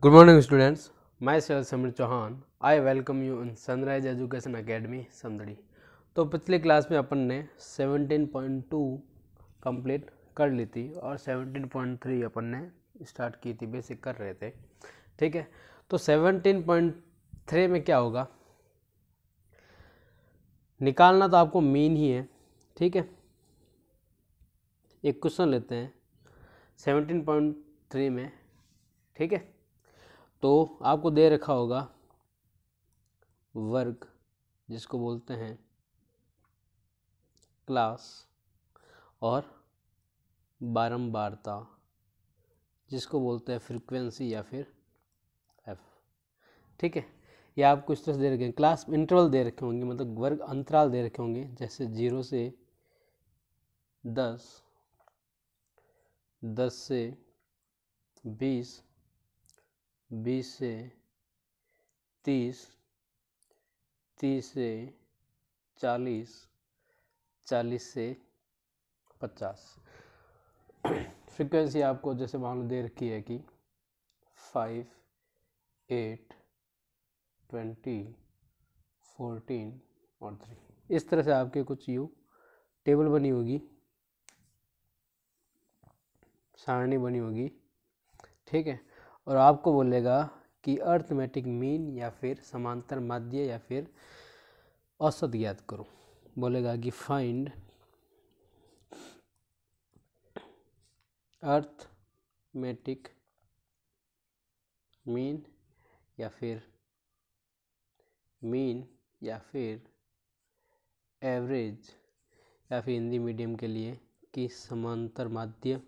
Good morning students, myself Samir Chauhan. I welcome you in Sunrise Education Academy Samdari. तो पिछली class में अपन ने 17.2 complete कर ली थी और 17.3 अपन ने स्टार्ट की थी, बेसिक कर रहे थे। ठीक है, तो 17.3 में क्या होगा, निकालना तो आपको मीन ही है। ठीक है, एक क्वेश्चन लेते हैं 17.3 में। ठीक है, तो आपको दे रखा होगा वर्ग, जिसको बोलते हैं क्लास, और बारंबारता, जिसको बोलते हैं फ्रीक्वेंसी या फिर एफ। ठीक है, या आपको इस तरह से दे रखे हैं, क्लास इंटरवल दे रखे होंगे, मतलब वर्ग अंतराल दे रखे होंगे, जैसे 0 से 10, 10 से 20, 20 से 30, 30 से 40, 40 से 50। फ्रीक्वेंसी आपको जैसे मान लो दे रखी है कि 5, 8, 20, 14 और 3। इस तरह से आपके कुछ यू टेबल बनी होगी, सारणी बनी होगी। ठीक है, और आपको बोलेगा कि अर्थमेटिक मीन या फिर समांतर माध्य या फिर औसत ज्ञात करो। बोलेगा कि फाइंड अर्थमेटिक मीन या फिर एवरेज, या फिर हिंदी मीडियम के लिए कि समांतर माध्य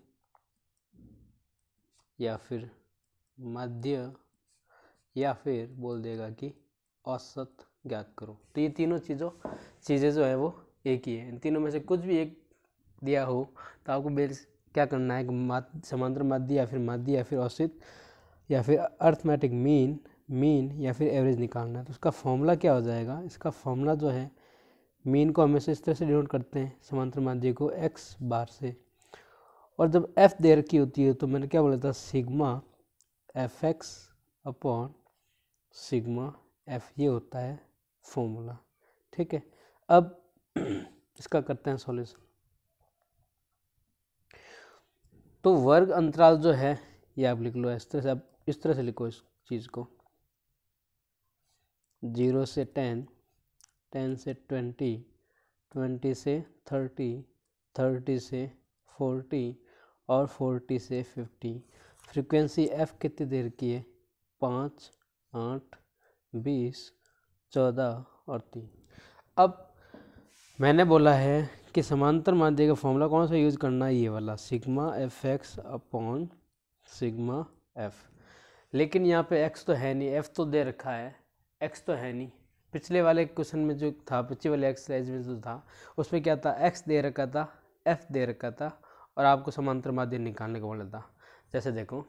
या फिर माध्य, या फिर बोल देगा कि औसत ज्ञात करो। तो ये तीनों चीज़ें जो है वो एक ही है। इन तीनों में से कुछ भी एक दिया हो तो आपको क्या करना है कि समांतर माध्य या फिर औसत या फिर अर्थमेटिक मीन या फिर एवरेज निकालना है। तो उसका फॉर्मूला क्या हो जाएगा, इसका फॉर्मूला जो है, मीन को हमेशा इस तरह से डिनोट करते हैं, समांतर माध्य को x बार से, और जब f दे रखी होती है तो मैंने क्या बोला था, sigma fx upon sigma f, ये होता है फॉर्मूला। ठीक है, अब इसका करते हैं सॉल्यूशन। तो वर्ग अंतराल जो है ये आप लिख लो इस तरह से, आप इस तरह से लिखो इस चीज़ को, 0 से 10, 10 से 20, 20 से 30, 30 से 40 और 40 से 50। फ्रीक्वेंसी f कितनी देर की है, 5, 8, 20, 14 और 3। अब मैंने बोला है कि समांतर माध्य का फॉर्मूला कौन सा यूज़ करना है, ये वाला, sigma F X upon sigma F. लेकिन यहाँ पे x तो है नहीं, f तो दे रखा है, x तो है नहीं। पिछले वाले क्वेश्चन में जो था, पिछले वाले एक्सरसाइज में जो था, उसमें क्या था, x दे रखा था, f दे रखा था, और आपको समांतर माध्य निकालने को बोला था। जैसे देखो,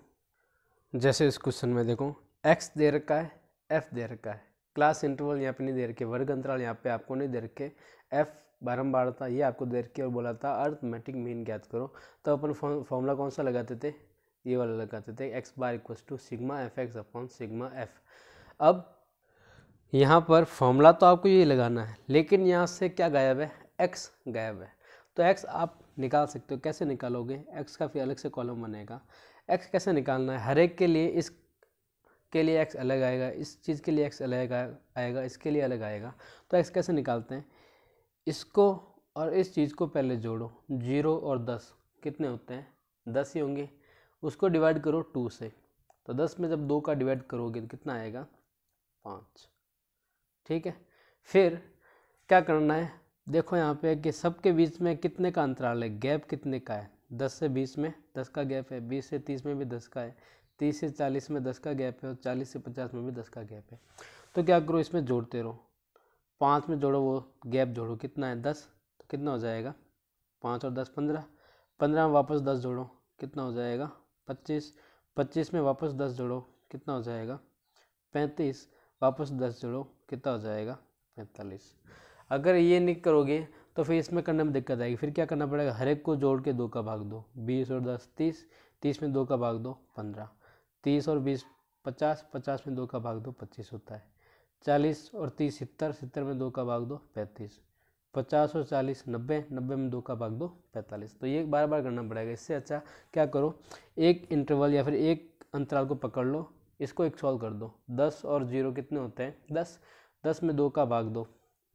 जैसे इस क्वेश्चन में देखो, x दे रखा है, f दे रखा है, क्लास इंटरवल यहाँ पे नहीं दे रखे, वर्ग अंतराल यहाँ पे आपको नहीं दे रखे, f बारंबारता ये आपको दे रखी, और बोला था अर्थमेटिक मीन ज्ञात करो। तो अपन फॉर्मूला कौन सा लगाते थे, ये वाला लगाते थे, x bar equal to sigma F X upon sigma F. अब यहाँ पर फॉर्मूला तो आपको ये लगाना है, लेकिन यहाँ से क्या गायब है, x गायब है। तो x आप निकाल सकते हो, कैसे निकालोगे, x का फिर अलग से कॉलम बनेगा। x कैसे निकालना है, हर एक के लिए, इस के लिए x अलग आएगा, इस चीज़ के लिए x अलग आएगा, इसके लिए अलग आएगा। तो x कैसे निकालते हैं, इसको और इस चीज़ को पहले जोड़ो, 0 और 10 कितने होते हैं, 10 ही होंगे, उसको डिवाइड करो 2 से, तो 10 में जब 2 का डिवाइड करोगे तो कितना आएगा, 5। ठीक है, फिर क्या करना है, देखो यहाँ पे कि सबके बीच में कितने का अंतराल है, गैप कितने का है, 10 से 20 में 10 का गैप है, 20 से 30 में भी 10 का है, 30 से 40 में 10 का गैप है, और 40 से 50 में भी 10 का गैप है। तो क्या करो, इसमें जोड़ते रहो, 5 में जोड़ो, वो गैप जोड़ो, कितना है 10, तो कितना हो जाएगा, 5 और 10 15, 15 में वापस 10 जोड़ो, कितना हो जाएगा 25, 25 में वापस 10 जोड़ो, कितना हो जाएगा 35, वापस 10 जोड़ो, कितना हो जाएगा 45। अगर ये नहीं करोगे तो फिर इसमें करने में दिक्कत आएगी, फिर क्या करना पड़ेगा, हर एक को जोड़ के 2 का भाग दो, 20 और 10 30, 30 में 2 का भाग दो 15, 30 और 20 50, 50 में 2 का भाग दो 25 होता है। 40 और 30 70, 70 में 2 का भाग दो 35। 50 और 40 90, 90 में 2 का भाग दो 45। तो ये बार बार करना पड़ेगा। इससे अच्छा क्या करो, एक इंटरवल या फिर एक अंतराल को पकड़ लो, इसको एक सॉल्व कर दो। 10 और 0 कितने होते हैं? 10। 10 में 2 का भाग दो।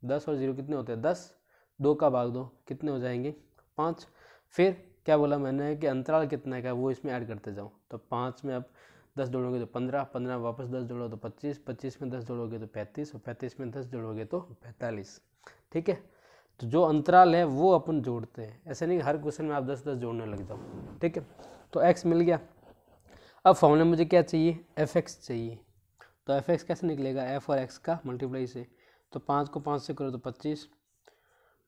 10 और 0 कितने होते हैं? 10। 2 का भाग दो, कितने हो जाएंगे? 5। फिर क्या बोला मैंने कि अंतराल कितना है वो इसमें ऐड करते जाओ। तो 5 में अब 10 जोड़ोगे तो 15, 15 में वापस 10 जोड़ो तो 25, 25 में 10 जोड़ोगे तो 35 और 35 में 10 जोड़ोगे तो 45। ठीक है, तो जो अंतराल है वो अपन जोड़ते हैं, ऐसे नहीं हर क्वेश्चन में आप 10-10 जोड़ने लग जाओ। ठीक है, तो x मिल गया। अब फॉर्मूले मुझे क्या चाहिए? fx चाहिए। तो fx कैसे निकलेगा? f और x का मल्टीप्लाई से। तो 5 को 5 से करो तो 25,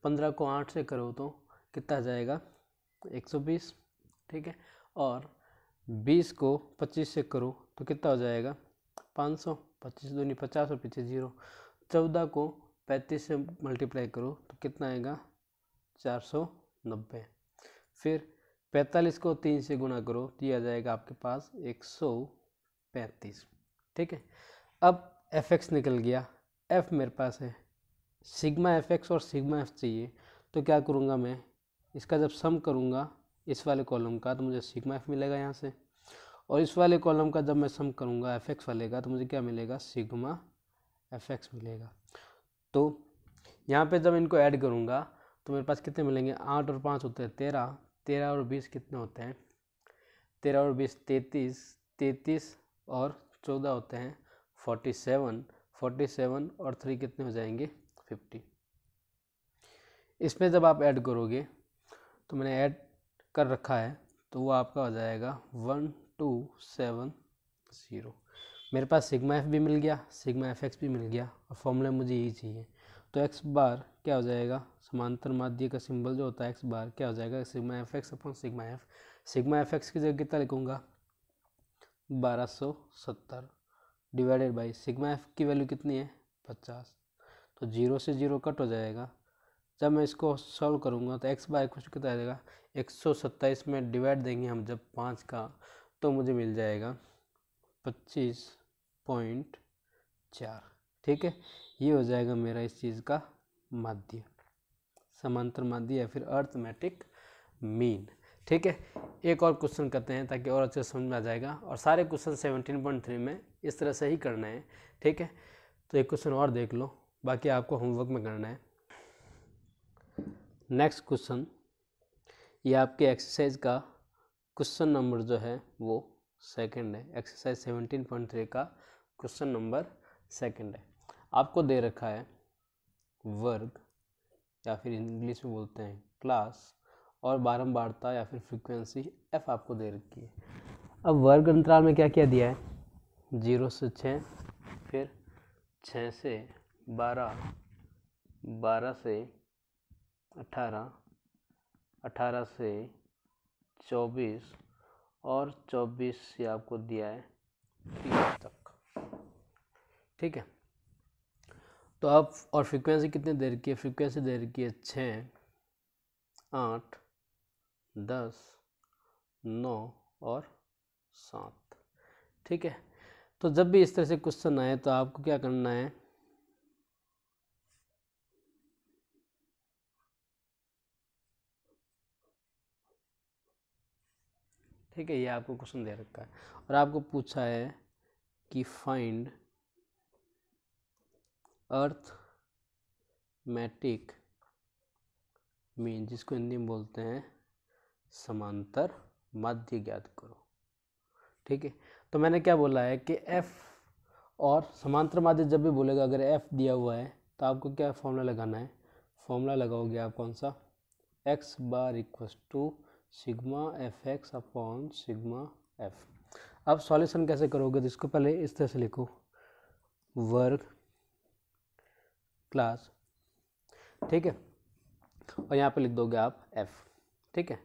15 को 8 से करो तो कितना आ जाएगा? 120। ठीक है, और 20 को 25 से करो तो कितना हो जाएगा? 500। 25 दूनी 50 और पीछे 0। 14 को 35 से मल्टीप्लाई करो तो कितना आएगा? 490। फिर 45 को 3 से गुणा करो तो ये आ जाएगा आपके पास 135। ठीक है, अब fx निकल गया, f मेरे पास है, सिग्मा fx और सिग्मा f चाहिए। तो क्या करूँगा मैं, इसका जब सम करूँगा इस वाले कॉलम का तो मुझे सिग्मा f मिलेगा यहाँ से, और इस वाले कॉलम का जब मैं सम करूँगा fx वाले का तो मुझे क्या मिलेगा? सिग्मा fx मिलेगा। तो यहाँ पे जब इनको ऐड करूँगा तो मेरे पास कितने मिलेंगे? 8 और 5 होते हैं 13, 13 और 20 कितने होते हैं? 13 और 20 33, 33 और 14 होते हैं 47, 47 और 3 कितने हो जाएंगे? 50। इसमें जब आप ऐड करोगे तो मैंने ऐड कर रखा है तो वो आपका हो जाएगा 1270। मेरे पास सिग्मा एफ भी मिल गया, सिग्मा एफ एक्स भी मिल गया, और फॉर्मूला मुझे यही चाहिए। तो एक्स बार क्या हो जाएगा? समांतर माध्य का सिंबल जो होता है एक्स बार क्या हो जाएगा? Sigma F X upon sigma F. Sigma F x की जगह कितना लिखूंगा? 1270 डिवाइडेड बाई सिग्मा एफ की वैल्यू कितनी है? 50। तो 0 से 0 कट हो जाएगा। जब मैं इसको सॉल्व करूंगा तो एक्स बार कुछ कितना आ जाएगा? 127 में डिवाइड देंगे हम जब 5 का तो मुझे मिल जाएगा 25.4। ठीक है, ये हो जाएगा मेरा इस चीज़ का माध्य, समांतर माध्य या फिर अर्थमेटिक मीन। ठीक है, एक और क्वेश्चन करते हैं ताकि और अच्छे समझ में आ जाएगा, और सारे क्वेश्चन 17.3 में इस तरह से ही करना है। ठीक है, तो एक क्वेश्चन और देख लो, बाकी आपको होमवर्क में करना है। नेक्स्ट क्वेश्चन, ये आपके एक्सरसाइज का क्वेश्चन नंबर जो है वो सेकंड है। एक्सरसाइज 17.3 का क्वेश्चन नंबर सेकंड है। आपको दे रखा है वर्ग या फिर इंग्लिश में बोलते हैं क्लास, और बारंबारता या फिर फ्रीक्वेंसी f आपको दे रखी है। अब वर्ग अंतराल में क्या क्या दिया है? 0 से 6, फिर 6 से 12, 12 से 18, 18 से 24 और 24 से आपको दिया है 30 तक। ठीक है, तो अब और फ्रीक्वेंसी कितने दे रखी है? फ्रीक्वेंसी दे रखी है 6, 8, 10, 9 और 7। ठीक है, तो जब भी इस तरह से क्वेश्चन आए तो आपको क्या करना है? ठीक है, ये आपको क्वेश्चन दे रखा है और आपको पूछा है कि फाइंड अर्थमेटिक मीन, जिसको हिंदी में बोलते हैं समांतर माध्य ज्ञात करो। ठीक है, तो मैंने क्या बोला है कि f और समांतर माध्य जब भी बोलेगा, अगर f दिया हुआ है तो आपको क्या फॉर्मूला लगाना है? फॉर्मूला लगाओगे आप कौन सा? x bar equals to sigma F X upon sigma F. अब सॉल्यूशन कैसे करोगे? तो इसको पहले इस तरह से लिखो, वर्ग क्लास, ठीक है, और यहाँ पे लिख दोगे आप f। ठीक है,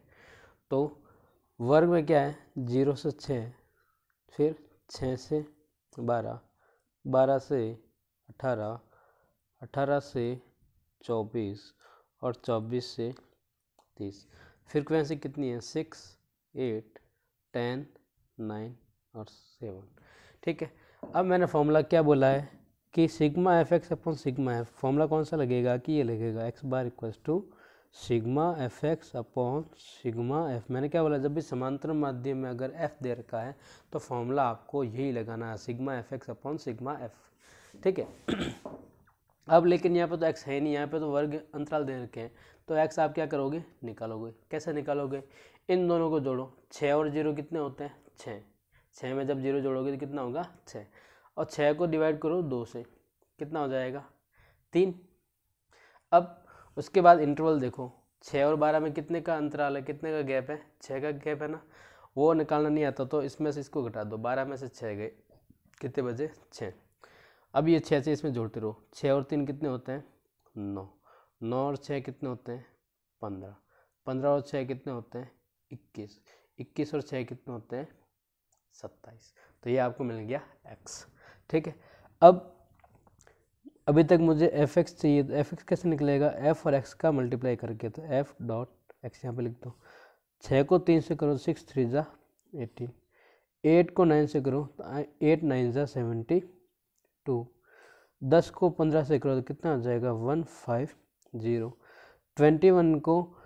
तो वर्ग में क्या है? 0 से 6, फिर 6 से 12, 12 से 18, 18 से 24 और 24 से 30। फ्रीक्वेंसी कितनी है? 6, 8, 10, 9 और 7। ठीक है। अब मैंने फॉर्मूला क्या बोला है कि sigma F X upon sigma F, formula कौन सा लगेगा कि ये लगेगा X bar equals to sigma F X upon sigma F. मैंने क्या बोला, जब भी समांतर माध्यम में अगर एफ दे रखा है तो फॉर्मूला आपको यही लगाना है, sigma F X upon sigma f, ठीक है। अब लेकिन यहाँ पे तो एक्स है नहीं, यहाँ पे तो वर्ग अंतराल दे रखे हैं, तो एक्स आप क्या करोगे, निकालोगे। कैसे निकालोगे, इन दोनों को जोड़ो, 6 और 0 कितने होते हैं, 6, 6 में जब 0 जोड़ोगे तो कितना होगा 6, और 6 को डिवाइड करो 2 से, कितना हो जाएगा 3। अब उसके बाद इंटरवल देखो, 6 और 12 में कितने का अंतराल है, कितने का गैप है, 6 का गैप है ना, वो निकालना नहीं आता तो इसमें से इसको घटा दो, 12 में से 6 गए, कितने बचे 6। अब ये 6 से इसमें जोड़ते रहो, 6 और 3 कितने होते हैं 9, 9 और 6 कितने होते हैं 15, 15 और 6 कितने होते हैं 21, 21 और 6 कितने होते हैं 27। तो ये आपको मिल गया x, ठीक है। अब अभी तक मुझे एफ एक्स चाहिए, तो एफ एक्स कैसे निकलेगा, एफ और एक्स का मल्टीप्लाई करके, तो एफ डॉट एक्स यहाँ पे लिख दो। 6 को 3 से करो, 6 3 जा 18, 8 को 9 से करो तो 8 9 जा 72, 10 को 15 से करो तो कितना हो जाएगा 150, 21 को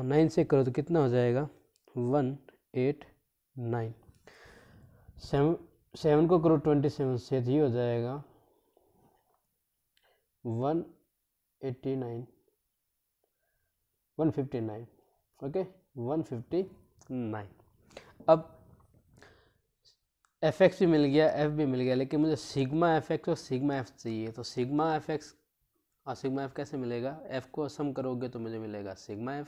9 से करो तो कितना हो जाएगा 189, 7 को करो 27 से, ये हो जाएगा 189, 159, ओके 159। अब एफ एक्स भी मिल गया, एफ भी मिल गया, लेकिन मुझे सिग्मा एफ एक्स और सिग्मा एफ चाहिए। तो सिग्मा एफ एक्स और सिग्मा एफ कैसे मिलेगा, एफ को सम करोगे तो मुझे मिलेगा सिग्मा एफ,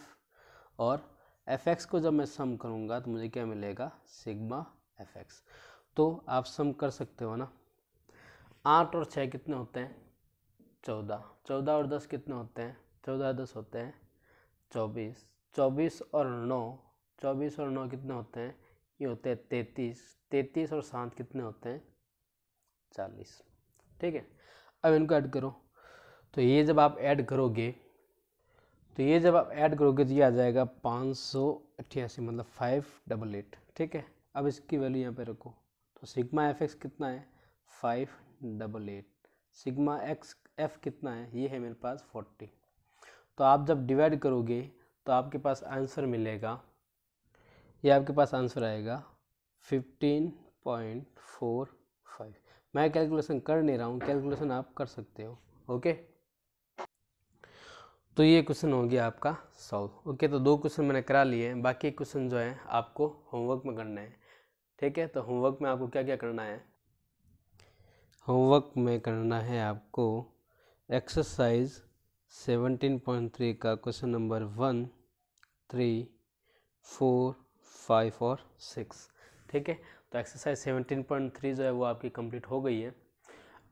और एफ एक्स को जब मैं सम करूँगा तो मुझे क्या मिलेगा सिग्मा एफ एक्स। तो आप सम कर सकते हो ना, 8 और 6 कितने होते हैं 14, 14 और 10 कितने होते हैं 14 10 होते हैं 24, 24 और 9, 24 और 9 कितने होते हैं, ये होते हैं 33, 33 और 7 कितने होते हैं 40, ठीक है। अब इनको ऐड करो, तो ये जब आप ऐड करोगे तो ये आ जाएगा 588, मतलब 588, ठीक है। अब इसकी वैल्यू यहाँ पे रखो, तो सिग्मा एफ एक्स कितना है 588, सिग्मा एक्स एफ कितना है, ये है मेरे पास 40। तो आप जब डिवाइड करोगे तो आपके पास आंसर मिलेगा, ये आपके पास आंसर आएगा 15.45। मैं कैलकुलेशन कर नहीं रहा हूँ, कैलकुलेशन आप कर सकते हो, ओके। तो ये क्वेश्चन हो गया आपका सॉल्व, ओके। तो 2 क्वेश्चन मैंने करा लिए हैं, बाकी क्वेश्चन जो है आपको होमवर्क में करना है, ठीक है। तो होमवर्क में आपको क्या क्या करना है, होमवर्क में करना है आपको एक्सरसाइज 17.3 का क्वेश्चन नंबर 1, 3, 4, 5 और 6, ठीक है। तो एक्सरसाइज 17.3 जो है वो आपकी कंप्लीट हो गई है।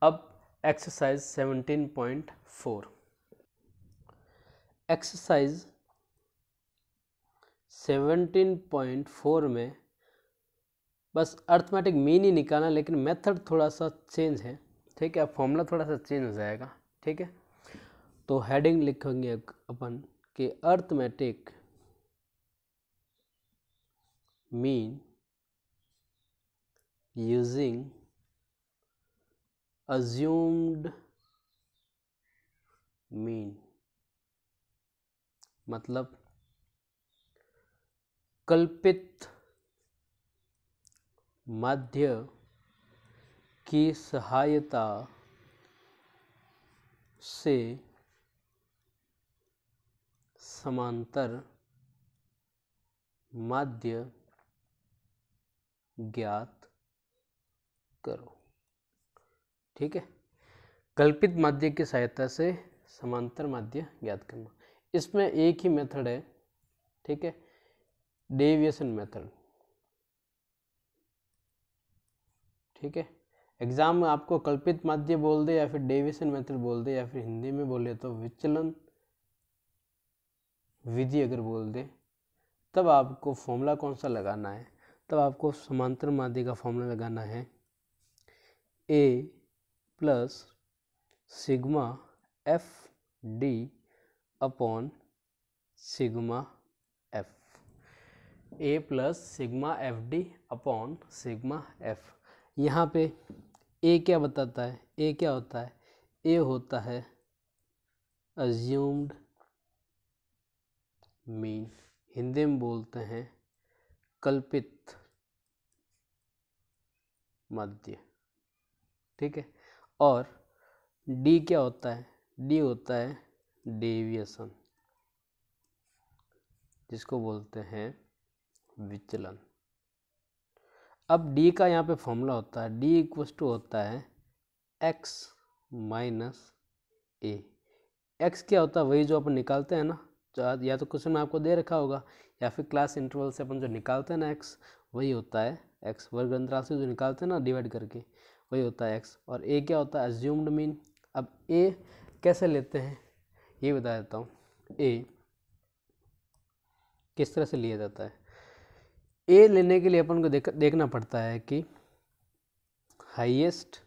अब एक्सरसाइज 17.4, एक्सरसाइज 17.4 में बस अर्थमेटिक मीन ही निकालना, लेकिन मेथड थोड़ा सा चेंज है, ठीक है। फॉर्मूला थोड़ा सा चेंज हो जाएगा, ठीक है। तो हेडिंग लिखेंगे अपन कि arithmetic mean using assumed mean, मतलब कल्पित माध्य की सहायता से समांतर माध्य ज्ञात करो, ठीक है। कल्पित माध्य की सहायता से समांतर माध्य ज्ञात करना, इसमें एक ही मेथड है, ठीक है, डेविएशन मेथड, ठीक है। एग्जाम में आपको कल्पित माध्य बोल दे या फिर डेविएशन मेथड बोल दे, या फिर हिंदी में बोले तो विचलन विधि अगर बोल दे, तब आपको फॉर्मूला कौन सा लगाना है, तब आपको समांतर माध्य का फॉर्मूला लगाना है a plus sigma F D upon sigma F, A plus sigma F D upon sigma F. यहाँ पे ए क्या बताता है, ए क्या होता है, ए होता है अज्यूम्ड मीन, हिंदी में बोलते हैं कल्पित मध्य, ठीक है। और डी क्या होता है, डी होता है डेविएशन, जिसको बोलते हैं विचलन। अब डी का यहाँ पे फॉर्मूला होता है, डी इक्वल्स टू होता है एक्स माइनस ए। एक्स क्या होता है, वही जो अपन निकालते हैं ना, जो या तो क्वेश्चन में आपको दे रखा होगा या फिर क्लास इंटरवल से अपन जो निकालते हैं ना एक्स, वही होता है एक्स। वर्ग अंतराल से जो निकालते हैं ना डिवाइड करके, वही होता है एक्स। और ए क्या होता है अज्यूम्ड मीन। अब ए कैसे लेते हैं ये बता देता हूँ, ए किस तरह से लिया जाता है। ए लेने के लिए अपन को देखना पड़ता है कि हाईएस्ट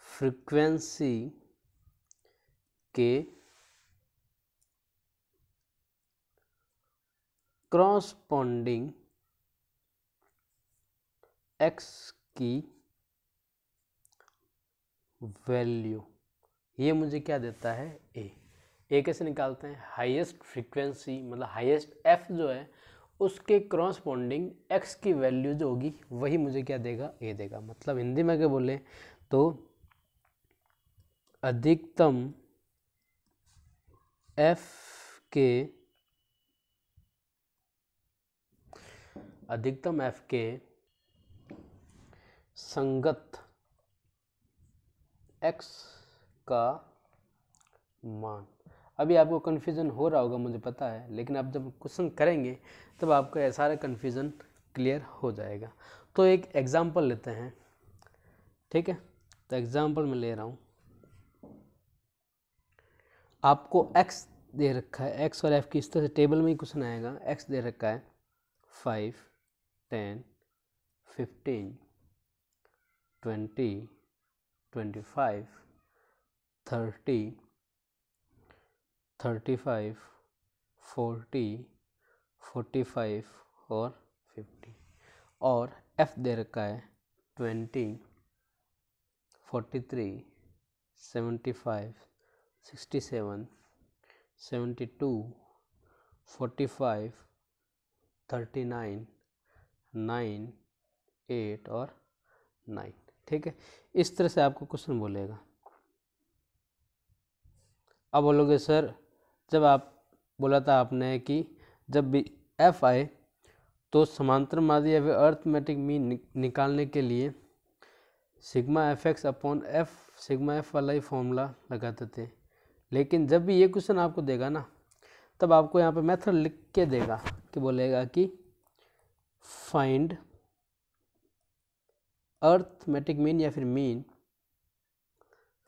फ्रीक्वेंसी के क्रॉसपोंडिंग एक्स की वैल्यू, ये मुझे क्या देता है ए कैसे निकालते हैं, हाईएस्ट फ्रीक्वेंसी मतलब हाईएस्ट एफ जो है उसके क्रॉसपोंडिंग एक्स की वैल्यू जो होगी वही मुझे क्या देगा, ए देगा। मतलब हिंदी में क्या बोले तो अधिकतम एफ के संगत एक्स का मान। अभी आपको कन्फ्यूज़न हो रहा होगा मुझे पता है, लेकिन आप जब क्वेश्चन करेंगे तब आपका ये सारा कन्फ्यूज़न क्लियर हो जाएगा। तो एक एग्जांपल लेते हैं, ठीक है। तो एग्जांपल मैं ले रहा हूँ, आपको x दे रखा है, x और f की इस तरह से टेबल में ही क्वेश्चन आएगा। x दे रखा है 5, 10, 15, 20, 25, 30, 35, 40, 45 और 50। और f दे रखा है 20, 43, 75, 67, 72, 45, 39, 9, 8 और 9, ठीक है। इस तरह से आपको क्वेश्चन बोलेगा। अब बोलोगे सर जब आप बोला था आपने कि जब भी एफ आए तो समांतर माध्य या फिर अर्थमेटिक मीन निकालने के लिए sigma F X upon F sigma F वाला ही फॉर्मूला लगाते थे। लेकिन जब भी ये क्वेश्चन आपको देगा ना, तब आपको यहाँ पे मेथड लिख के देगा कि बोलेगा कि फाइंड अर्थमेटिक मीन या फिर मीन,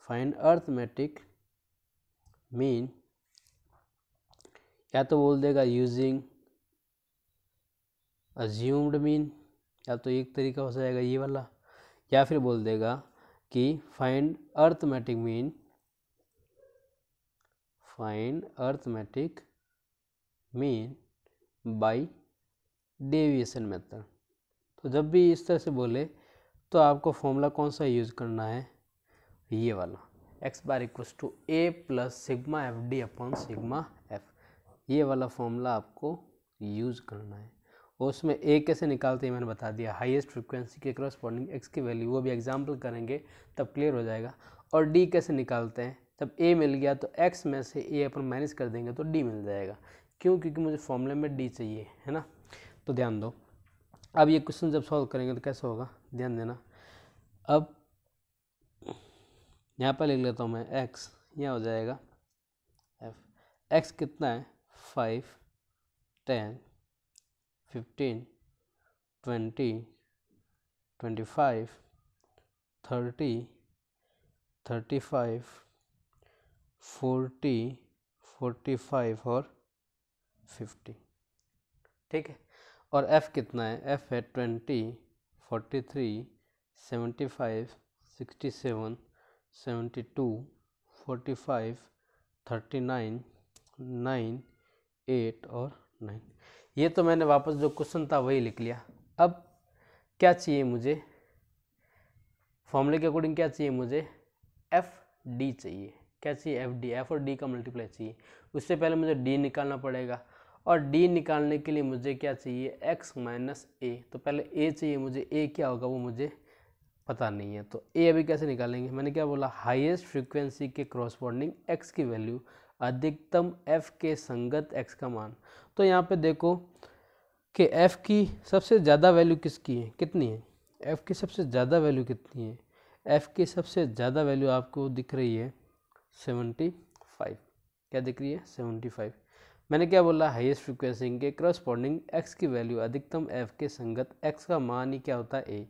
फाइंड अर्थमेटिक मीन, या तो बोल देगा यूजिंग अज्यूम्ड मीन, या तो एक तरीका हो जाएगा ये वाला, या फिर बोल देगा कि find arithmetic mean, find arithmetic mean by deviation method. तो जब भी इस तरह से बोले तो आपको फॉर्मूला कौन सा यूज़ करना है, ये वाला, X bar equals to A plus sigma F D upon sigma F, ये वाला फॉर्मूला आपको यूज़ करना है। और उसमें ए कैसे निकालते हैं मैंने बता दिया, हाईएस्ट फ्रीक्वेंसी के क्रॉसपोंडिंग एक्स की वैल्यू, वो भी एग्जाम्पल करेंगे तब क्लियर हो जाएगा। और डी कैसे निकालते हैं, जब ए मिल गया तो एक्स में से ए अपन माइनस कर देंगे तो डी मिल जाएगा। क्यों, क्योंकि मुझे फॉर्मूले में डी चाहिए, है ना। तो ध्यान दो, अब ये क्वेश्चन जब सॉल्व करेंगे तो कैसे होगा, ध्यान देना। अब यहाँ पर लिख लेता हूँ मैं एक्स, यहाँ हो जाएगा एफ। एक्स कितना है 5, 10, 15, 20, 25, 30, 35, 40, 45 और 50, ठीक है। और f कितना है, f है 20, 43, 75, 67, 72, 45, 39, 9, 8 और 9। ये तो मैंने वापस जो क्वेश्चन था वही लिख लिया। अब क्या चाहिए मुझे, फॉर्मूले के अकॉर्डिंग क्या चाहिए मुझे, एफ डी चाहिए। क्या चाहिए, एफ डी, एफ और डी का मल्टीप्लाई चाहिए। उससे पहले मुझे डी निकालना पड़ेगा, और डी निकालने के लिए मुझे क्या चाहिए, एक्स माइनस ए। तो पहले ए चाहिए मुझे, ए क्या होगा वो मुझे पता नहीं है, तो ए अभी कैसे निकालेंगे। मैंने क्या बोला, हाईएस्ट फ्रीक्वेंसी के क्रॉसपोंडिंग एक्स की वैल्यू, अधिकतम एफ के संगत एक्स का मान। तो यहाँ पे देखो कि एफ की सबसे ज़्यादा वैल्यू किसकी है, कितनी है, एफ की सबसे ज़्यादा वैल्यू कितनी है, एफ की सबसे ज़्यादा वैल्यू आपको दिख रही है 75। क्या दिख रही है, 75। मैंने क्या बोला, हाईएस्ट फ्रीक्वेंसी के क्रॉसपोंडिंग एक्स की वैल्यू, अधिकतम एफ के संगत एक्स का मान ही क्या होता है, ए।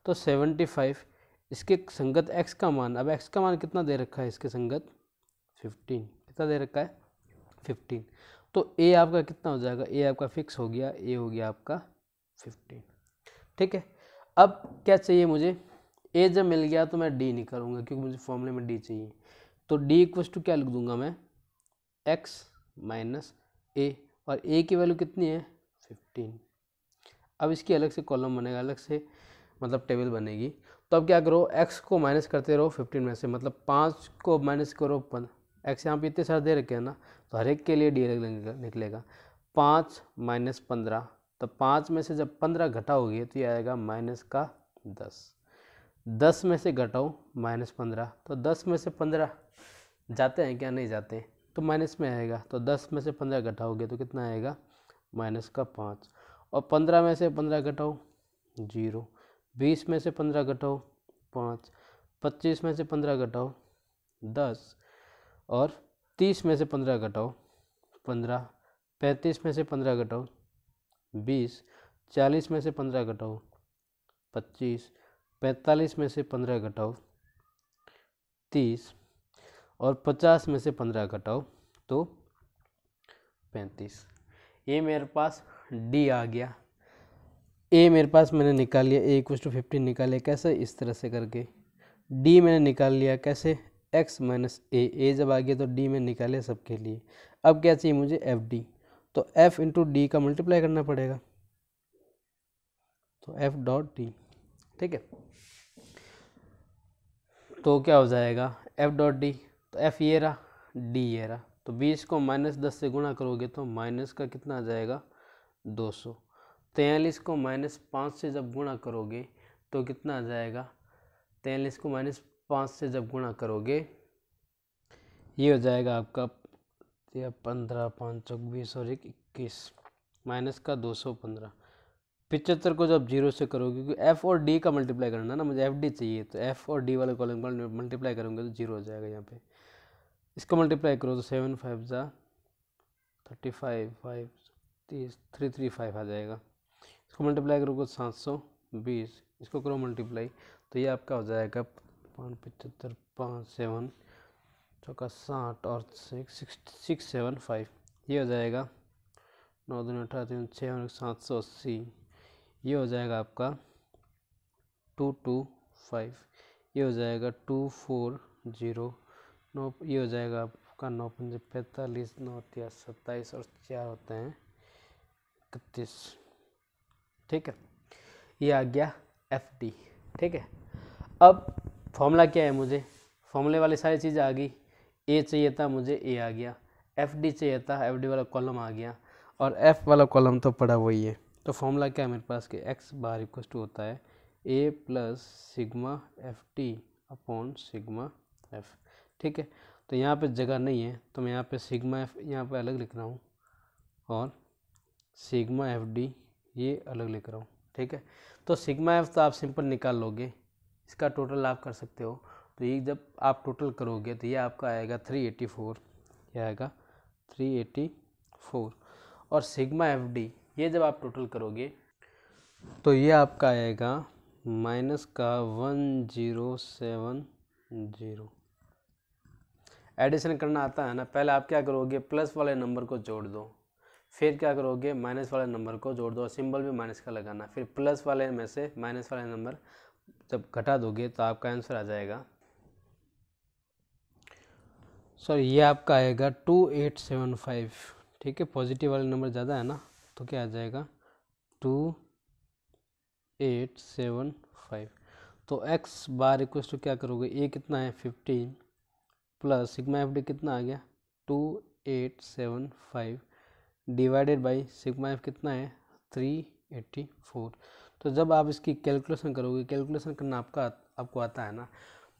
तो 75 इसके संगत x का मान, अब x का मान कितना दे रखा है इसके संगत, 15। कितना दे रखा है, 15। तो a आपका कितना हो जाएगा, a आपका फिक्स हो गया, a हो गया आपका 15। ठीक है, अब क्या चाहिए मुझे, a जब मिल गया तो मैं d निकालूंगा, क्योंकि मुझे फॉर्मूले में d चाहिए। तो d इक्वल टू क्या लिख दूंगा मैं, x माइनस a, और a की वैल्यू कितनी है, 15। अब इसकी अलग से कॉलम बनेगा, अलग से मतलब टेबल बनेगी। तो अब क्या करो, x को माइनस करते रहो 15 में से, मतलब 5 को माइनस करो, x यहाँ पे इतने सारे दे रखे हैं ना, तो हर एक के लिए डी निकलेगा। 5 माइनस 15, तो 5 में से जब 15 घटाओगे तो ये आएगा माइनस का 10। 10 में से घटाओ माइनस 15, तो 10 में से 15 जाते हैं क्या, नहीं जाते, तो माइनस में आएगा। तो 10 में से 15 घटाओगे तो कितना आएगा, माइनस का 5। और 15 में से 15 घटाओ 0, 20 में से 15 घटाओ 5, 25 में से 15 घटाओ 10, और 30 में से 15 घटाओ 15, 35 में से 15 घटाओ 20, 40 में से 15 घटाओ 25, 45 में से 15 घटाओ 30, और 50 में से 15 घटाओ तो 35। ये मेरे पास डी आ गया। ए मेरे पास मैंने निकाल लिया, ए इक्वल टू 15 निकाल लिया, कैसे, इस तरह से करके। डी मैंने निकाल लिया कैसे, एक्स माइनस ए जब आ गया तो डी मैंने निकाले सबके लिए। अब क्या चाहिए मुझे, एफ डी। तो एफ इंटू डी का मल्टीप्लाई करना पड़ेगा, तो एफ डॉट डी। ठीक है, तो क्या हो जाएगा, एफ डॉट डी, तो एफ ये रहा, डी ये रहा। तो 20 को माइनस 10 से गुणा करोगे तो माइनस का कितना आ जाएगा, 200। 43 को माइनस 5 से जब गुणा करोगे तो कितना आ जाएगा, 43 को माइनस 5 से जब गुणा करोगे ये हो जाएगा आपका 15, 5 चौक 20 और 1 21, माइनस का 215। 75 को जब 0 से करोगे, क्योंकि एफ और डी का मल्टीप्लाई करना ना, मुझे एफ डी चाहिए, तो एफ और डी वाले कॉलम पर मल्टीप्लाई करूँगा तो 0 हो जाएगा यहाँ पे। इसको मल्टीप्लाई करो तो 7 5 जा 35, 5 30, 335 आ जाएगा। इसको मल्टीप्लाई करोगे 720, इसको करो मल्टीप्लाई तो ये आपका हो जाएगा 75, 5 7 चौका 60 और 675, ये हो जाएगा 9 दूनी 18 3 6 780, ये हो जाएगा आपका 225, ये हो जाएगा 240, 9, ये हो जाएगा आपका 9 5 45, 9 3 27 और 4 होते हैं 31। ठीक है, ये आ गया एफ डी। ठीक है, अब फॉर्मूला क्या है, मुझे फॉर्मूले वाली सारी चीज़ें आ गई। ए चाहिए था मुझे, ए आ गया। एफ डी चाहिए था, एफ डी वाला कॉलम आ गया, और एफ वाला कॉलम तो पड़ा वही है। तो फॉर्मूला क्या है मेरे पास कि एक्स बार इक्वल टू होता है a plus sigma f t upon sigma f. ठीक है, तो यहाँ पे जगह नहीं है तो मैं यहाँ पे सिग्मा एफ यहाँ पे अलग लिख रहा हूँ और सिग्मा एफ डी ये अलग लिख रहा हूँ। ठीक है, तो सिग्मा एफ तो आप सिंपल निकाल लोगे, इसका टोटल आप कर सकते हो। तो ये जब आप टोटल करोगे तो ये आपका आएगा 384, ये आएगा 384। और सिग्मा एफ डी ये जब आप टोटल करोगे तो ये आपका आएगा माइनस का 1070। एडिशन करना आता है ना, पहले आप क्या करोगे, प्लस वाले नंबर को जोड़ दो, फिर क्या करोगे, माइनस वाले नंबर को जोड़ दो, सिंबल भी माइनस का लगाना, फिर प्लस वाले में से माइनस वाले नंबर जब घटा दोगे तो आपका आंसर आ जाएगा, सॉरी ये आपका आएगा 2875। ठीक है, पॉजिटिव वाले नंबर ज़्यादा है ना, तो क्या आ जाएगा 2875। तो एक्स बार इक्वल टू क्या करोगे, ए कितना है 15 प्लस सिग्मा एफ डी कितना आ गया 2875 डिवाइडेड बाई सिग्मा एफ कितना है 384। तो जब आप इसकी कैलकुलेशन करोगे, कैलकुलेशन करना आपको आता है ना,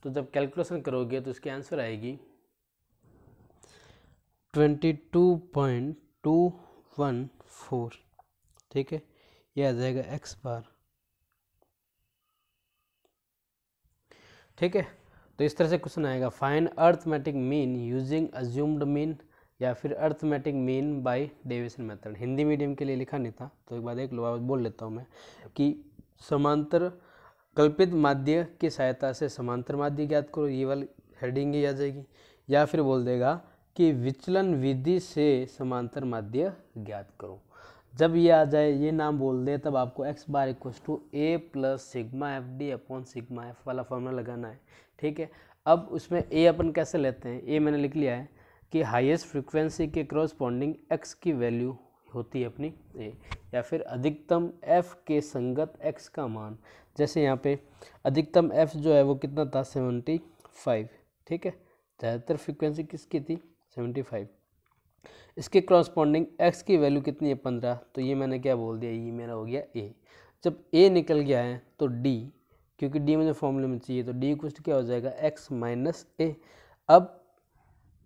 तो जब कैलकुलेशन करोगे तो इसकी आंसर आएगी 22.214। ठीक है, ये आ जाएगा एक्स बार। ठीक है, तो इस तरह से क्वेश्चन आएगा, find arithmetic mean using assumed mean या फिर arithmetic mean by deviation method. Hindi medium के लिए लिखा नहीं था, तो एक बार देख लो, बोल लेता हूँ मैं कि समांतर कल्पित माध्य की सहायता से समांतर माध्य ज्ञात करो, ये वाली हेडिंग ही आ जाएगी। या फिर बोल देगा कि विचलन विधि से समांतर माध्य ज्ञात करो। जब ये आ जाए, ये नाम बोल दे, तब आपको X bar equal to A plus sigma F D upon sigma F वाला फॉर्मूला लगाना है। ठीक है, अब उसमें ए अपन कैसे लेते हैं, ए मैंने लिख लिया है कि हाईएस्ट फ्रीक्वेंसी के क्रॉसपॉन्डिंग एक्स की वैल्यू होती है अपनी ए, या फिर अधिकतम एफ के संगत एक्स का मान। जैसे यहाँ पे अधिकतम एफ जो है वो कितना था 75। ठीक है, ज़्यादातर फ्रीक्वेंसी किसकी थी 75। इसके क्रॉसपॉन्डिंग एक्स की वैल्यू कितनी है 15, तो ये मैंने क्या बोल दिया, ये मेरा हो गया ए। जब ए निकल गया है तो डी, क्योंकि डी मुझे फॉर्मूले में चाहिए, तो डी इक्वल टू क्या हो जाएगा एक्स माइनस ए। अब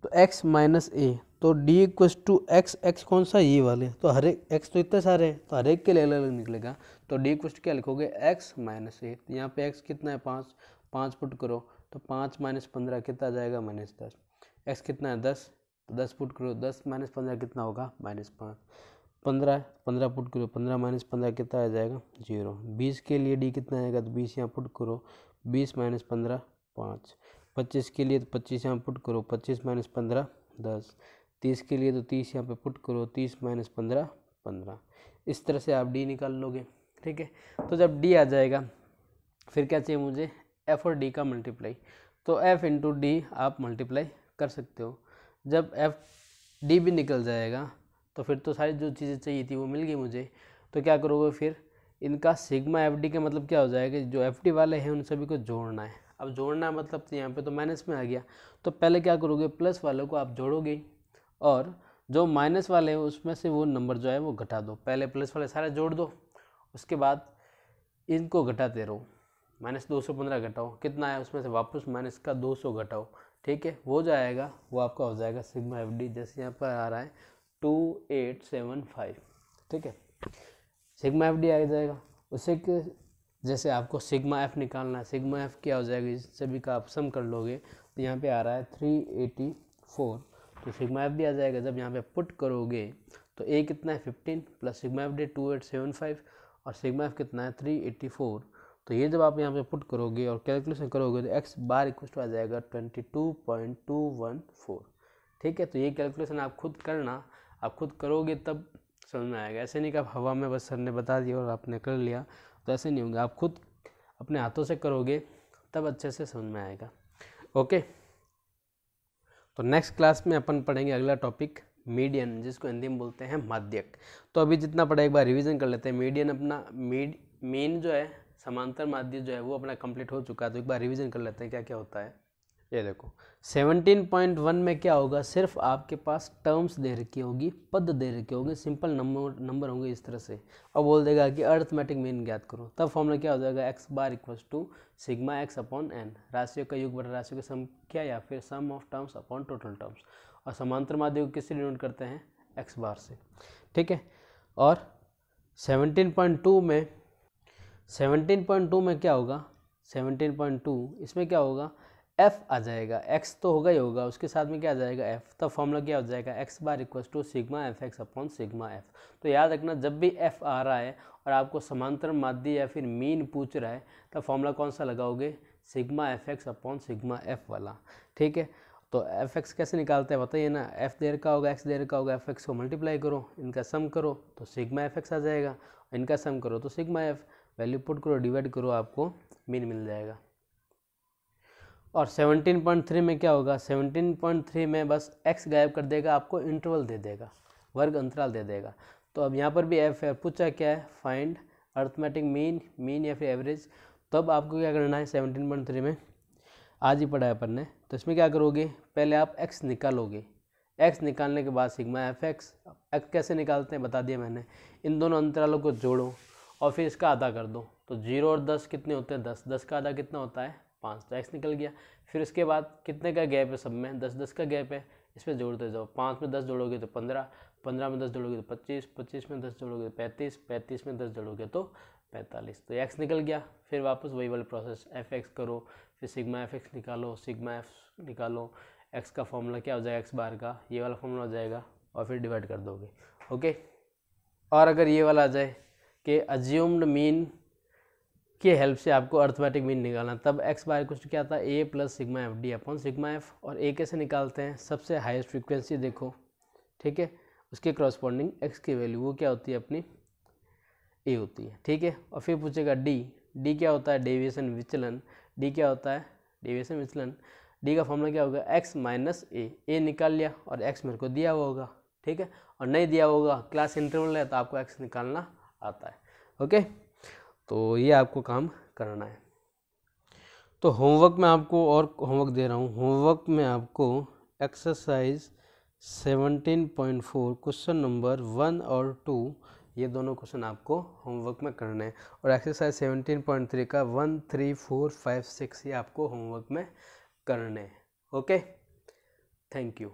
तो एक्स माइनस ए, तो D equal to X, X कौन सा, ये वाले, तो हर एक एक्स तो इतने सारे हैं, तो हर एक के लिए अलग अलग निकलेगा। तो डी इक्वल टू क्या लिखोगे एक्स माइनस ए। तो यहाँ पे एक्स कितना है 5, 5 पुट करो, तो 5 माइनस 15 कितना आ जाएगा -10। एक्स कितना है 10, तो 10 पुट करो, 10 माइनस 15 कितना होगा -5। 15 15 पुट करो, 15 माइनस 15 कितना आ जाएगा 0। 20 के लिए डी कितना आएगा, तो 20 यहाँ पुट करो, 20 माइनस 15 5। 25 के लिए तो 25 यहाँ पुट करो, 25 माइनस 15 10। 30 के लिए तो 30 यहाँ पे पुट करो, 30 माइनस 15 15। इस तरह से आप डी निकाल लोगे। ठीक है, तो जब डी आ जाएगा फिर क्या चाहिए मुझे, एफ और डी का मल्टीप्लाई। तो एफ इंटू डी आप मल्टीप्लाई कर सकते हो। जब एफ डी भी निकल जाएगा तो फिर तो सारी जो चीज़ें चाहिए थी वो मिल गई मुझे। तो क्या करोगे फिर, इनका सिग्मा एफ डी का मतलब क्या हो जाएगा, जो एफ डी वाले हैं उन सभी को जोड़ना है। अब जोड़ना मतलब तो यहाँ पे तो माइनस में आ गया, तो पहले क्या करोगे, प्लस वालों को आप जोड़ोगे और जो माइनस वाले हैं उसमें से वो नंबर जो है वो घटा दो। पहले प्लस वाले सारे जोड़ दो, उसके बाद इनको घटाते रहो। -215 घटाओ, कितना है उसमें से वापस माइनस का 200 घटाओ। ठीक है, वो जाएगा, वो आपका हो जाएगा सिग्मा एफ डी, जैसे यहाँ पर आ रहा है 2875। ठीक है, सिग्मा एफ डी आ जाएगा। उसे के जैसे आपको सिग्मा एफ निकालना है, सिग्मा एफ क्या हो जाएगा, इस सभी का आप सम कर लोगे, तो यहाँ पे आ रहा है 384, तो सिग्मा एफ भी आ जाएगा। जब यहाँ पे पुट करोगे तो ए कितना है 15 प्लस सिग्मा एफ डी 2875 और सिग्मा एफ कितना है 384। तो ये जब आप यहाँ पे पुट करोगे और कैलकुलेशन करोगे तो एक्स बार इक्वल टू आ जाएगा 22.214। ठीक है, तो ये कैलकुलेशन आप खुद करना, आप खुद करोगे तब समझ में आएगा। ऐसे नहीं कि आप हवा में बस सर ने बता दिया और आपने कर लिया, तो ऐसे नहीं होगा। आप खुद अपने हाथों से करोगे तब अच्छे से समझ में आएगा। ओके, तो नेक्स्ट क्लास में अपन पढ़ेंगे अगला टॉपिक मीडियन, जिसको हिंदी में बोलते हैं माध्यक। तो अभी जितना पढ़ा एक बार रिवीजन कर लेते हैं। मीडियन अपना मीन जो है, समांतर माध्य जो है वो अपना कंप्लीट हो चुका है, तो एक बार रिवीजन कर लेते हैं क्या क्या होता है। ये देखो 17.1 में क्या होगा, सिर्फ आपके पास टर्म्स दे रखी होगी, पद दे रखे होंगे, सिंपल नंबर होंगे इस तरह से, और बोल देगा कि अर्थमेटिक मीन ज्ञात करो। तब फॉर्मूला क्या हो जाएगा, x bar equals to sigma x upon n, राशियों का योग बटा राशियों की संख्या या फिर sum of terms upon total terms. और समांतर माध्य को किससे डिनोट करते हैं, एक्स बार से। ठीक है, और 17.2 में क्या होगा, 17.2 इसमें क्या होगा, f आ जाएगा, x तो होगा ही होगा, उसके साथ में क्या आ जाएगा f। तब फॉर्मूला क्या हो जाएगा, x bar equal to sigma F X upon sigma F. तो याद रखना, जब भी f आ रहा है और आपको समांतर माध्य या फिर मीन पूछ रहा है, तब फॉर्मूला कौन सा लगाओगे, sigma F X upon sigma F वाला। ठीक है, तो एफ एक्स कैसे निकालते हैं बताइए ना, एफ देर का होगा, एक्स देर का होगा, एफ एक्स को मल्टीप्लाई करो, इनका सम करो तो सिग्मा एफ एक्स आ जाएगा, इनका सम करो तो सिग्मा एफ, वैल्यू पुट करो, डिवाइड करो, आपको मीन मिल जाएगा। और 17.3 में क्या होगा, 17.3 में बस x गायब कर देगा, आपको इंटरवल दे देगा, वर्ग अंतराल दे देगा। तो अब यहाँ पर भी एफ है, पूछा क्या है, फाइंड अर्थमेटिक मीन या फिर एवरेज। तो अब आपको क्या करना है, 17.3 में आज ही पढ़ा है अपन ने। तो इसमें क्या करोगे, पहले आप x निकालोगे, x निकालने के बाद सिग्मा एफ एक्स कैसे निकालते हैं बता दिया मैंने। इन दोनों अंतरालों को जोड़ो और फिर इसका आधा कर दो। तो 0 और 10 कितने होते हैं, 10, 10 का आधा कितना होता है 5, तो x निकल गया। फिर उसके बाद कितने का गैप है सब में, 10 10 का गैप है, इसमें जोड़ते जाओ। 5 में 10 जोड़ोगे तो 15, 15 में 10 जोड़ोगे तो 25, 25 में 10 जोड़ोगे तो 35, 35 में 10 जोड़ोगे तो 45, तो x निकल गया। फिर वापस वही वाला प्रोसेस एफ एक्स करो, फिर सिग्मा एफ एक्स निकालो, सिग्मा एफ निकालो, x का फॉर्मूला क्या हो जाएगा, x बार का ये वाला फॉर्मूला हो जाएगा और फिर डिवाइड कर दोगे। ओके, और अगर ये वाला आ जाए कि अज्यूम्ड मीन की हेल्प से आपको अर्थमेटिक मीन निकालना, तब x बार कुछ क्या था, a plus sigma F D upon sigma F. और a कैसे निकालते हैं, सबसे हाईएस्ट फ्रीक्वेंसी देखो, ठीक है, उसके करस्पॉन्डिंग x की वैल्यू वो क्या होती है अपनी a होती है, ठीक है। और फिर पूछेगा d क्या होता है, डेविएशन विचलन, d क्या होता है, डेविएशन विचलन, d का फॉर्मूला क्या होगा, x माइनस a निकाल लिया और x मेरे को दिया हुआ होगा, ठीक है। और नहीं दिया होगा, क्लास इंटरवल है तो आपको x निकालना आता है। ओके, तो ये आपको काम करना है। तो होमवर्क में आपको और होमवर्क दे रहा हूँ, होमवर्क में आपको एक्सरसाइज 17.4 क्वेश्चन नंबर 1 और 2 ये दोनों क्वेश्चन आपको होमवर्क में करने हैं। और एक्सरसाइज 17.3 का 1, 3, 4, 5, 6 ये आपको होमवर्क में करने हैं। Okay, thank you.